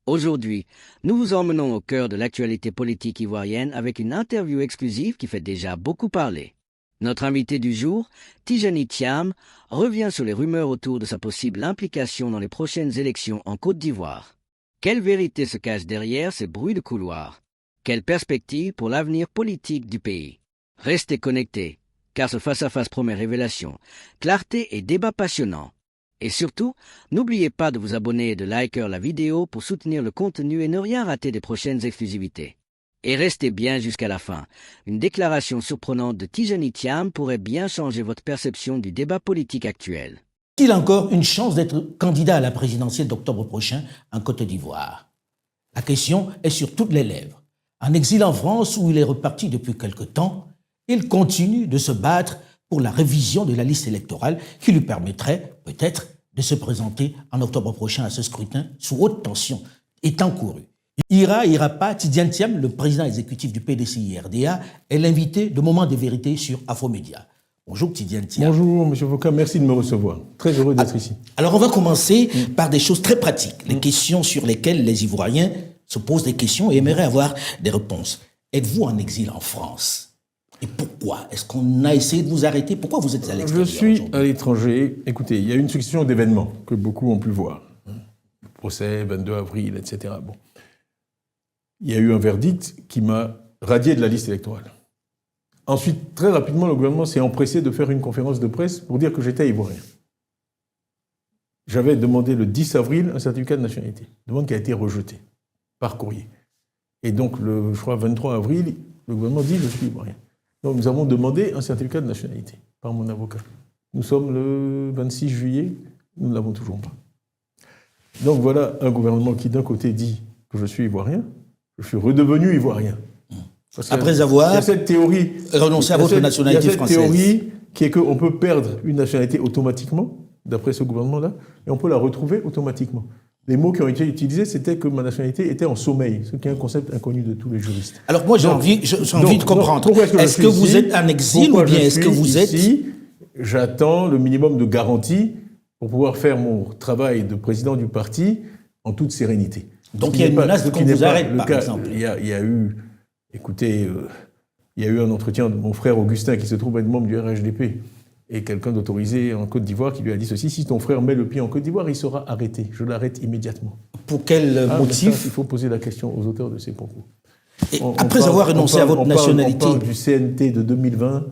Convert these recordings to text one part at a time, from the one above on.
Aujourd'hui, nous vous emmenons au cœur de l'actualité politique ivoirienne avec une interview exclusive qui fait déjà beaucoup parler. Notre invité du jour, Tijani Thiam, revient sur les rumeurs autour de sa possible implication dans les prochaines élections en Côte d'Ivoire. Quelle vérité se cache derrière ces bruits de couloir? Quelle perspective pour l'avenir politique du pays? Restez connectés, car ce face-à-face promet révélation, clarté et débat passionnant. Et surtout, n'oubliez pas de vous abonner et de liker la vidéo pour soutenir le contenu et ne rien rater des prochaines exclusivités. Et restez bien jusqu'à la fin. Une déclaration surprenante de Tijani Thiam pourrait bien changer votre perception du débat politique actuel. A-t-il encore une chance d'être candidat à la présidentielle d'octobre prochain en Côte d'Ivoire? La question est sur toutes les lèvres. En exil en France, où il est reparti depuis quelque temps, il continue de se battre pour la révision de la liste électorale qui lui permettrait peut-être de se présenter en octobre prochain à ce scrutin sous haute tension étant couru. Ira pas, Tijani Thiam, le président exécutif du PDCI-RDA, est l'invité de Moment de vérité sur Afromédia. Bonjour Tijani Thiam. Bonjour M. Foucault, merci de me recevoir. Très heureux d'être ici. Alors on va commencer par des choses très pratiques, les questions sur lesquelles les Ivoiriens se posent des questions et aimeraient avoir des réponses. Êtes-vous en exil en France? Et pourquoi? Est-ce qu'on a essayé de vous arrêter? Pourquoi vous êtes à l'extérieur? Je suis à l'étranger. Écoutez, il y a une succession d'événements que beaucoup ont pu voir. Le procès, 22 avril, etc. Bon. Il y a eu un verdict qui m'a radié de la liste électorale. Ensuite, très rapidement, le gouvernement s'est empressé de faire une conférence de presse pour dire que j'étais ivoirien. J'avais demandé le 10 avril un certificat de nationalité, demande qui a été rejetée par courrier. Et donc, je crois, 23 avril, le gouvernement dit « je suis ivoirien ». Donc nous avons demandé un certificat de nationalité par mon avocat. Nous sommes le 26 juillet, nous ne l'avons toujours pas. Donc voilà un gouvernement qui d'un côté dit que je suis ivoirien, je suis redevenu ivoirien. Après avoir renoncé à votre nationalité française. Il y a cette théorie qui est qu'on peut perdre une nationalité automatiquement, d'après ce gouvernement-là, et on peut la retrouver automatiquement. Les mots qui ont été utilisés, c'était que ma nationalité était en sommeil, ce qui est un concept inconnu de tous les juristes. Alors moi, j'ai envie de comprendre. Est-ce que vous êtes en exil ou bien est-ce que vous êtes ici? J'attends le minimum de garantie pour pouvoir faire mon travail de président du parti en toute sérénité. Donc il y a une menace de qu'on vous arrête, par exemple. Il y a eu, écoutez, il y a eu un entretien de mon frère Augustin qui se trouve être membre du RHDP et quelqu'un d'autorisé en Côte d'Ivoire qui lui a dit ceci: si ton frère met le pied en Côte d'Ivoire, il sera arrêté. Je l'arrête immédiatement. Pour quel motif? Il faut poser la question aux auteurs de ces propos. Après avoir renoncé à votre nationalité... On parle du CNT de 2020,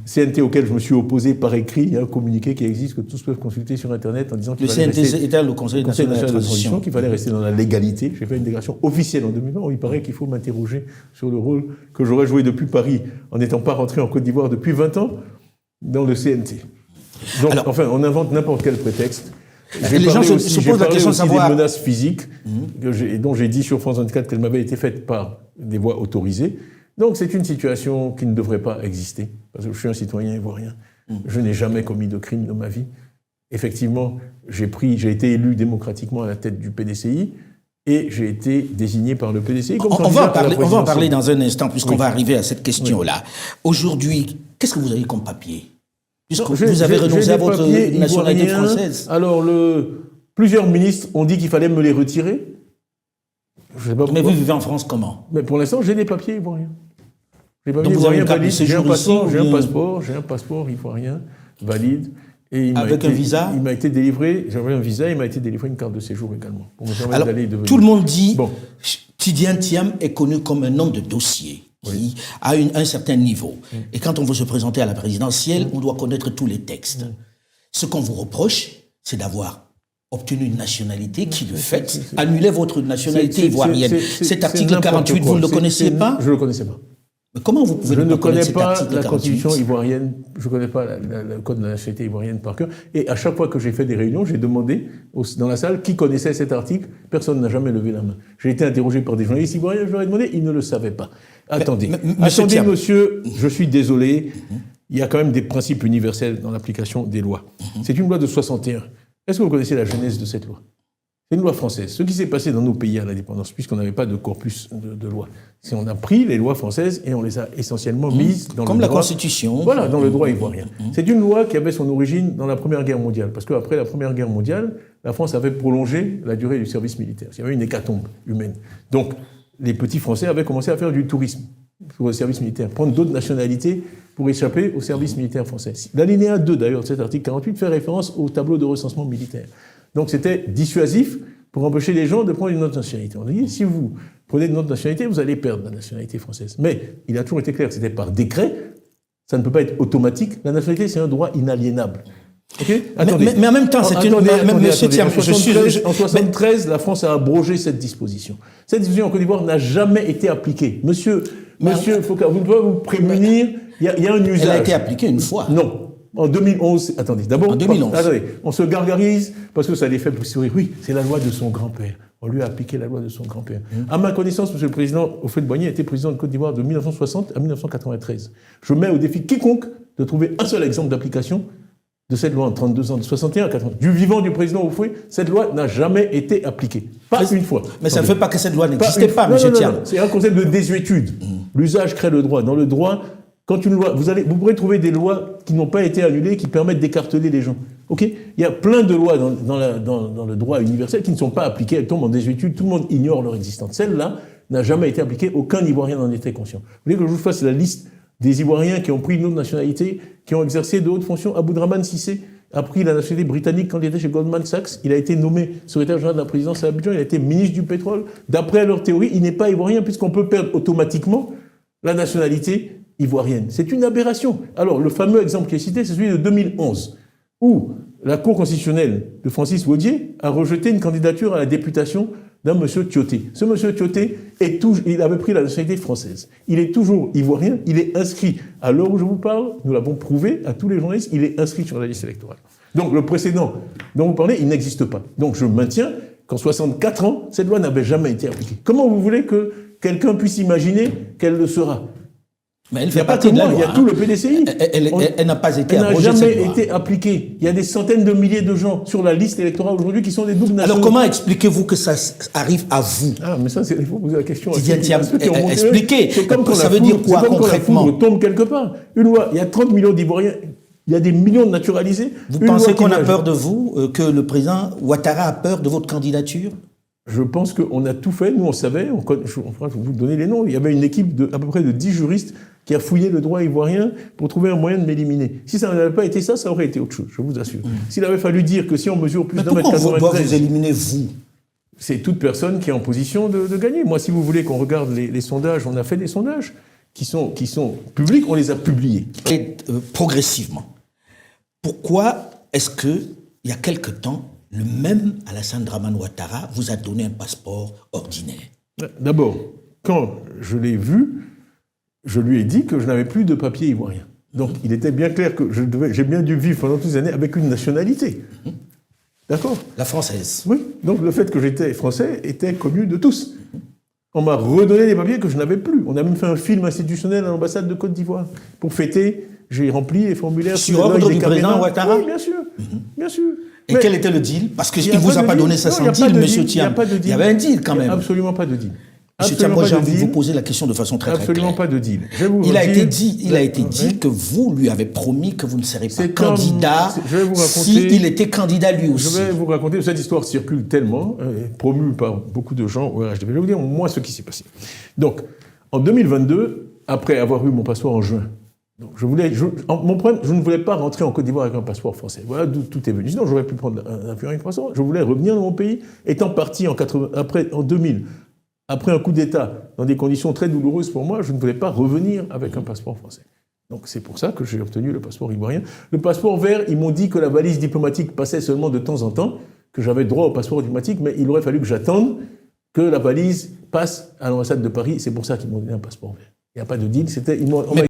CNT auquel je me suis opposé par écrit. Il y a un communiqué qui existe que tous peuvent consulter sur Internet en disant qu'il fallait rester... Le CNT était le Conseil national de transition. Qu'il fallait rester dans la légalité. J'ai fait une déclaration officielle en 2020 où il paraît qu'il faut m'interroger sur le rôle que j'aurais joué depuis Paris en n'étant pas rentré en Côte d'Ivoire depuis 20 ans dans le CNT. Donc, alors, enfin, on invente n'importe quel prétexte. Les gens se posent la question de savoir... des menaces physiques dont j'ai dit sur France 24 qu'elles m'avaient été faites par des voies autorisées. Donc c'est une situation qui ne devrait pas exister, parce que je suis un citoyen ivoirien. Je n'ai jamais commis de crime de ma vie. Effectivement, j'ai été élu démocratiquement à la tête du PDCI et j'ai été désigné par le PDCI comme candidat à la présidentielle. On va en parler dans un instant, puisqu'on va arriver à cette question-là. Aujourd'hui, qu'est-ce que vous avez comme papier? Puisque vous avez renoncé à votre nationalité française. Alors, plusieurs ministres ont dit qu'il fallait me les retirer. Je sais pas pourquoi. Mais vous vivez en France comment? Mais pour l'instant, j'ai des papiers ivoiriens. Donc vous avez une carte de séjour ici? J'ai un passeport ivoirien valide. Et avec un visa? Il m'a été délivré, j'avais un visa, il m'a été délivré une carte de séjour également. Pour me permettre d'aller et de venir. Tout le monde dit Tijani Thiam est connu comme un homme de dossier. Qui a un certain niveau. Et quand on veut se présenter à la présidentielle, on doit connaître tous les textes. Ce qu'on vous reproche, c'est d'avoir obtenu une nationalité qui, de fait, annulait votre nationalité ivoirienne. Cet article 48, vous ne le connaissiez pas? Je ne le connaissais pas. Mais comment vous pouvez ne pas connaître cet article 48? Je ne connais pas la constitution ivoirienne, je ne connais pas le code de la nationalité ivoirienne par cœur. Et à chaque fois que j'ai fait des réunions, j'ai demandé dans la salle qui connaissait cet article. Personne n'a jamais levé la main. J'ai été interrogé par des journalistes ivoiriens, je leur ai demandé, ils ne le savaient pas. Attendez, monsieur, je suis désolé, il y a quand même des principes universels dans l'application des lois. C'est une loi de 61. Est-ce que vous connaissez la genèse de cette loi? C'est une loi française. Ce qui s'est passé dans nos pays à l'indépendance, puisqu'on n'avait pas de corpus de lois, c'est qu'on a pris les lois françaises et on les a essentiellement mises dans comme le droit. Comme la Constitution. Voilà, dans le droit ivoirien. C'est une loi qui avait son origine dans la Première Guerre mondiale, parce qu'après la Première Guerre mondiale, la France avait prolongé la durée du service militaire. Il y avait une hécatombe humaine. Donc, les petits Français avaient commencé à faire du tourisme pour le service militaire, prendre d'autres nationalités pour échapper au service militaire français. L'alinéa 2, d'ailleurs, de cet article 48 fait référence au tableau de recensement militaire. Donc c'était dissuasif pour empêcher les gens de prendre une autre nationalité. On a dit, si vous prenez une autre nationalité, vous allez perdre la nationalité française. Mais il a toujours été clair que c'était par décret, ça ne peut pas être automatique. La nationalité, c'est un droit inaliénable. Okay, mais en même temps, c'est une... En 1973, la France a abrogé cette disposition. Cette disposition en Côte d'Ivoire n'a jamais été appliquée. Monsieur Foucault, vous ne pouvez vous prémunir, il y a un usage. Elle a été appliquée une fois. Non. En 2011, attendez, d'abord, on se gargarise parce que ça les fait sourire. Oui, c'est la loi de son grand-père. On lui a appliqué la loi de son grand-père. À ma connaissance, monsieur le président Houphouët-Boigny a été président de Côte d'Ivoire de 1960 à 1993. Je mets au défi quiconque de trouver un seul exemple d'application de cette loi en 32 ans, de 61 à 80. Du vivant du président Houphouët, cette loi n'a jamais été appliquée. Pas une fois. Mais ça ne fait pas que cette loi n'existait pas, monsieur Thiam. C'est un concept de désuétude. L'usage crée le droit. Dans le droit, quand une loi, vous pourrez trouver des lois qui n'ont pas été annulées, qui permettent d'écarteler les gens. Ok ? Il y a plein de lois dans le droit universel qui ne sont pas appliquées, elles tombent en désuétude, tout le monde ignore leur existence. Celle-là n'a jamais été appliquée, aucun Ivoirien n'en était conscient. Vous voulez que je vous fasse la liste des Ivoiriens qui ont pris une autre nationalité, qui ont exercé de hautes fonctions? Aboudrahmane Cissé a pris la nationalité britannique quand il était chez Goldman Sachs. Il a été nommé secrétaire général de la présidence à Abidjan, il a été ministre du pétrole. D'après leur théorie, il n'est pas ivoirien puisqu'on peut perdre automatiquement la nationalité ivoirienne. C'est une aberration. Alors, le fameux exemple qui est cité, c'est celui de 2011, où la Cour constitutionnelle de Francis Waudier a rejeté une candidature à la députation d'un monsieur Thioté. Ce monsieur Thioté, il avait pris la nationalité française. Il est toujours ivoirien, il est inscrit, à l'heure où je vous parle, nous l'avons prouvé à tous les journalistes, il est inscrit sur la liste électorale. Donc le précédent dont vous parlez, il n'existe pas. Donc je maintiens qu'en 64 ans, cette loi n'avait jamais été appliquée. Comment vous voulez que quelqu'un puisse imaginer qu'elle le sera ? Mais elle fait partie de la loi. Il y a tout le PDCI. Elle n'a pas été abrogée. Elle n'a jamais été appliquée. Il y a des centaines de milliers de gens sur la liste électorale aujourd'hui qui sont des doubles nationaux. Alors comment expliquez-vous que ça arrive à vous? Ah, mais ça, il faut poser la question. Expliquez. Ça veut dire quoi concrètement? Quand la foudre tombe quelque part. Une loi, il y a 30 millions d'Ivoiriens. Il y a des millions de naturalisés. Vous pensez qu'on a peur de vous, que le président Ouattara a peur de votre candidature? Je pense qu'on a tout fait. Nous, on savait. Je vais vous donner les noms. Il y avait une équipe à peu près de 10 juristes qui a fouillé le droit ivoirien pour trouver un moyen de m'éliminer. Si ça n'avait pas été ça, ça aurait été autre chose, je vous assure. S'il avait fallu dire que si on mesure plus d'un mètre 93... Mais pourquoi on doit vous éliminer, vous? C'est toute personne qui est en position de gagner. Moi, si vous voulez qu'on regarde les sondages, on a fait des sondages qui sont publics, on les a publiés. Et progressivement. Pourquoi est-ce qu'il y a quelque temps, le même Alassane Dramane Ouattara vous a donné un passeport ordinaire? D'abord, quand je l'ai vu, je lui ai dit que je n'avais plus de papier ivoirien. Donc, il était bien clair que j'ai bien dû vivre pendant toutes ces années avec une nationalité. D'accord ? La française. Oui. Donc, le fait que j'étais français était connu de tous. On m'a redonné des papiers que je n'avais plus. On a même fait un film institutionnel à l'ambassade de Côte d'Ivoire. Pour fêter, j'ai rempli les formulaires. Sur ordre du président Ouattara ? Oui, bien sûr. Bien sûr. Et quel était le deal? Parce qu'il ne vous a pas donné ça sans deal, monsieur Thiam. Il y avait un deal quand même. Absolument pas de deal. Monsieur Thiam, moi j'ai envie de vous poser la question de façon très claire. Absolument pas de deal. Il a été dit que vous lui avez promis que vous ne serez pas candidat s'il était candidat lui aussi. Je vais vous raconter, cette histoire circule tellement, promue par beaucoup de gens au RHDP. Je vais vous dire moi ce qui s'est passé. Donc, en 2022, après avoir eu mon passeport en juin, donc je ne voulais pas rentrer en Côte d'Ivoire avec un passeport français. Voilà d'où tout est venu. Sinon, j'aurais pu prendre un avion avec un passeport. Je voulais revenir dans mon pays, étant parti en 2000. Après un coup d'État, dans des conditions très douloureuses pour moi, je ne voulais pas revenir avec un passeport français. Donc c'est pour ça que j'ai obtenu le passeport ivoirien. Le passeport vert, ils m'ont dit que la valise diplomatique passait seulement de temps en temps, que j'avais droit au passeport diplomatique, mais il aurait fallu que j'attende que la valise passe à l'ambassade de Paris. C'est pour ça qu'ils m'ont donné un passeport vert. Il n'y a pas de deal,